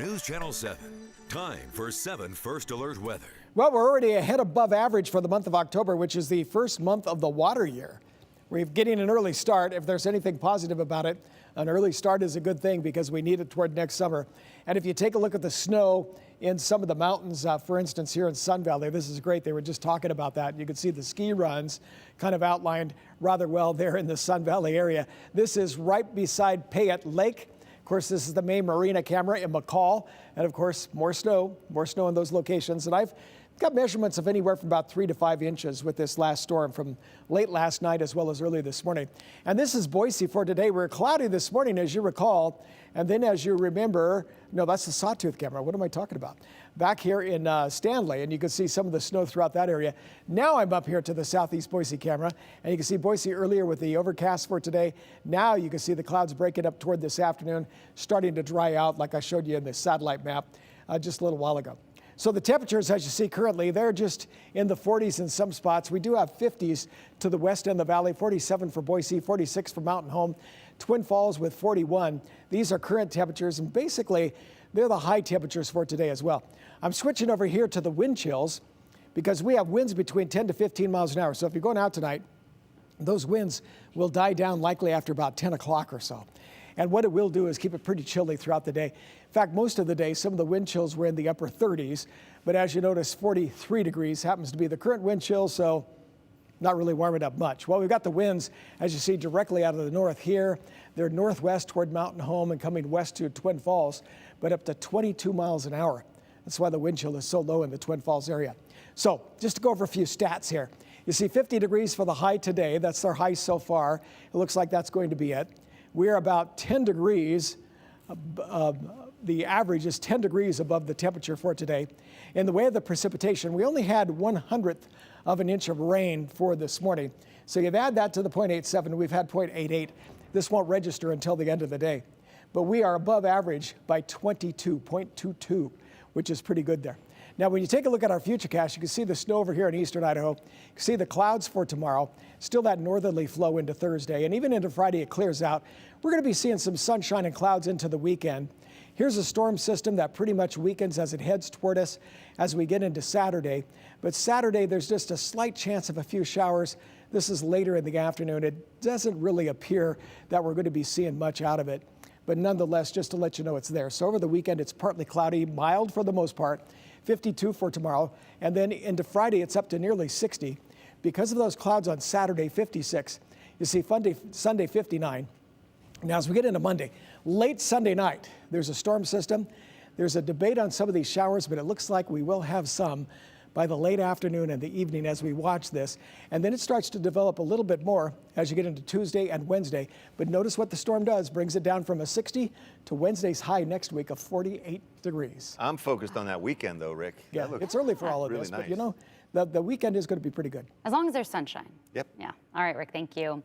News Channel 7. Time for 7 First Alert weather. Well, we're already ahead above average for the month of October, which is the first month of the water year. We're getting an early start. If there's anything positive about it, an early start is a good thing because we need it toward next summer. And if you take a look at the snow in some of the mountains, for instance, here in Sun Valley, this is great. They were just talking about that. You can see the ski runs kind of outlined rather well there in the Sun Valley area. This is right beside Payette Lake. Of course, this is the main marina camera in McCall. And of course, more snow in those locations. And I've got measurements of anywhere from about 3 to 5 inches with this last storm from late last night as well as early this morning. And this is Boise for today. We're cloudy this morning, as you recall. And then as you remember, no, that's the Sawtooth camera. What am I talking about? Back here in Stanley, and you can see some of the snow throughout that area. Now I'm up here to the southeast Boise camera, and you can see Boise earlier with the overcast for today. Now you can see the clouds breaking up toward this afternoon, starting to dry out like I showed you in the satellite map just a little while ago. So the temperatures, as you see currently, they're just in the 40s in some spots. We do have 50s to the west end of the valley, 47 for Boise, 46 for Mountain Home, Twin Falls with 41. These are current temperatures, and basically they're the high temperatures for today as well. I'm switching over here to the wind chills because we have winds between 10 to 15 miles an hour. So if you're going out tonight, those winds will die down likely after about 10 o'clock or so. And what it will do is keep it pretty chilly throughout the day. In fact, most of the day, some of the wind chills were in the upper 30s. But as you notice, 43 degrees happens to be the current wind chill, so not really warming up much. Well, we've got the winds, as you see, directly out of the north here. They're northwest toward Mountain Home and coming west to Twin Falls, but up to 22 miles an hour. That's why the wind chill is so low in the Twin Falls area. So just to go over a few stats here. You see 50 degrees for the high today. That's their high so far. It looks like that's going to be it. We're about 10 degrees. The average is 10 degrees above the temperature for today. In the way of the precipitation, we only had 1/100th of an inch of rain for this morning. So you add that to the 0.87, we've had 0.88. This won't register until the end of the day. But we are above average by 0.22, which is pretty good there. Now, when you take a look at our futurecast, you can see the snow over here in eastern Idaho. You can see the clouds for tomorrow. Still that northerly flow into Thursday. And even into Friday, it clears out. We're going to be seeing some sunshine and clouds into the weekend. Here's a storm system that pretty much weakens as it heads toward us as we get into Saturday. But Saturday, there's just a slight chance of a few showers. This is later in the afternoon. It doesn't really appear that we're going to be seeing much out of it. But nonetheless, just to let you know it's there. So over the weekend, it's partly cloudy, mild for the most part. 52 for tomorrow, and then into Friday it's up to nearly 60. Because of those clouds on Saturday, 56. You see Sunday 59. Now as we get into Monday, late Sunday night, there's a storm system. There's a debate on some of these showers, but it looks like we will have some by the late afternoon and the evening as we watch this. And then it starts to develop a little bit more as you get into Tuesday and Wednesday. But notice what the storm does, brings it down from a 60 to Wednesday's high next week of 48 degrees. I'm focused on that weekend though, Rick. Yeah, it's early for all of really this, nice. but you know, the weekend is going to be pretty good. As long as there's sunshine. Yep. Yeah. All right, Rick, thank you.